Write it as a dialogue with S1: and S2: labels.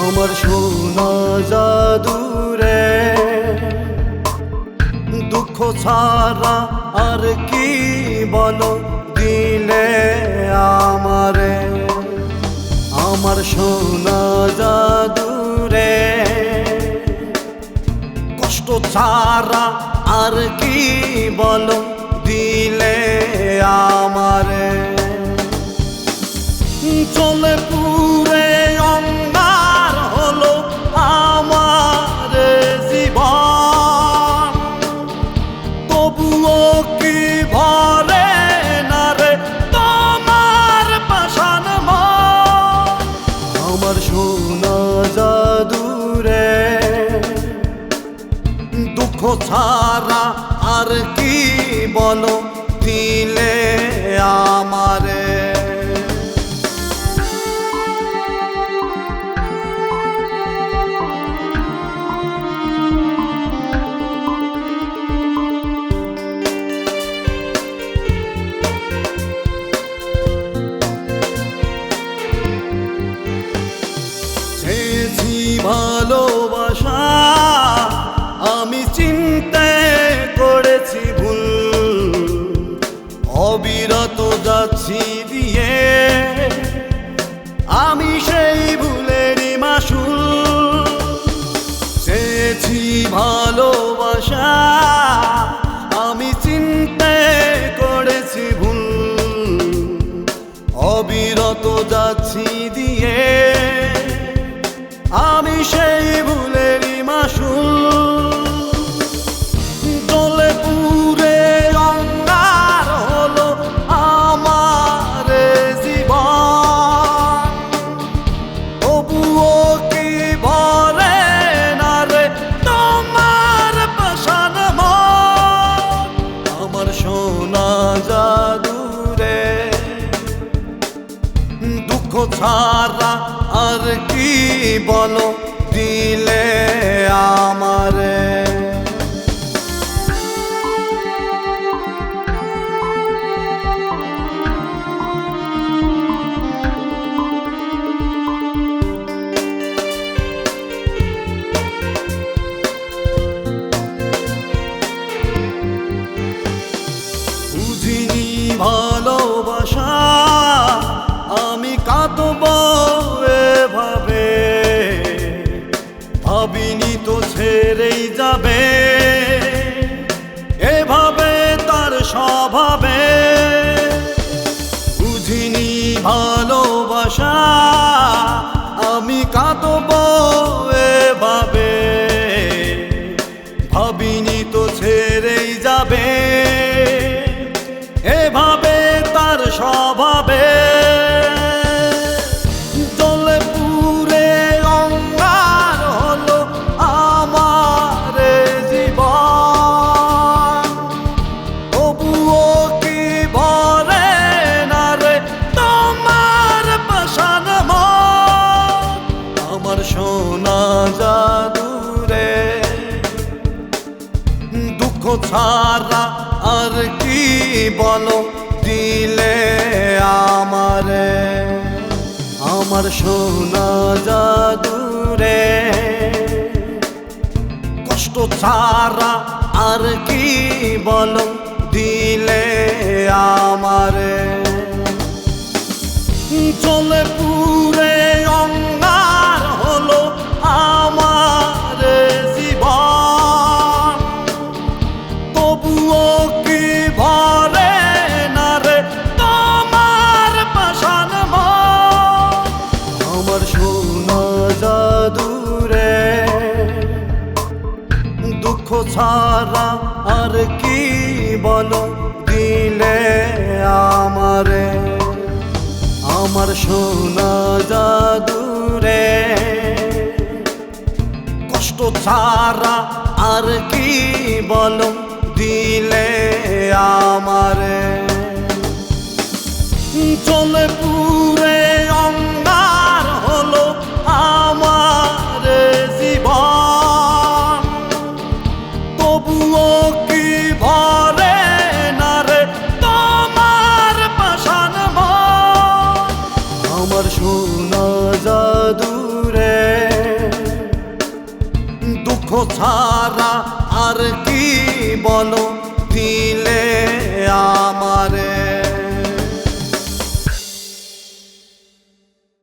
S1: আমার সোনা জাদুরে, দুঃখ ছাড়া আর কি বলো দিলে আমারে। আমার সোনা জাদুরে, কষ্ট ছাড়া আর কি বলো দিলে আমারে। চলে পুরে অঙ্গার হলো আমার জীবন, তবুও কি ভরে না রে তোমার পাশান মন। আমার সোনা জাদুরে, দুঃখ ছাড়া আর কি বলো দিলে আমারে। ভালোবাসা আমি চিনতে করেছি ভুল, অবিরত যাচ্ছি দিয়ে আমি সেই ভুলেরই মাসুল। চেয়েছি ভালোবাসা আমি চিনতে করেছি ভুল, অবিরত যাচ্ছি দিয়ে আমি সেই ভুলেরই মাসুল। জলে পুরে অঙ্গার হলো আমার জীবন, তবুও কি ভরে না রে তোমার পাশান মন। আমার সোনা জাদুরে, দুঃখ ছাড়া আর কি বলো দিলে আমারে। বুঝিনি ভালোবাসা আমি কাঁদব এভাবে, ভাবিনি তো ছেড়েই যাবে এভাবে তার স্বভাবে। বুঝিনি ভালোবাসা আমি কাঁদব এভাবে, ভাবিনি তো ছেড়েই যাবে এভাবে তার স্বভাবে। জলে পুরে অঙ্গার হলো আমার জীবন, তবুও কি ভরে না রে তোমার পাশান মন। আমার সোনা জাদুরে, দুঃখ ছাড়া আর কি বলো দিলে আমারে। আমার সোনা জাদুরে, কষ্ট ছাড়া আর কি বলো দিলে আমারে। চলে পুরে অঙ্গার হলো আমার জীবন, তবুও কি ভরে না রে তোমার পাশান মন। আমার সোনা জাদুরে, দুঃখ ছাড়া আর কি বলো দিলে আমারে। আমার সোনা জাদুরে, কষ্ট ছাড়া আর কি বলো দিলে আমারে। চলে পুরে অঙ্গার হলো আমার জীবন, তবুও কি ভরে না রে তোমার পাশান মন। আমার সোনা জাদুরে, দুঃখ ছাড়া আর কি বলো দিলে আমারে।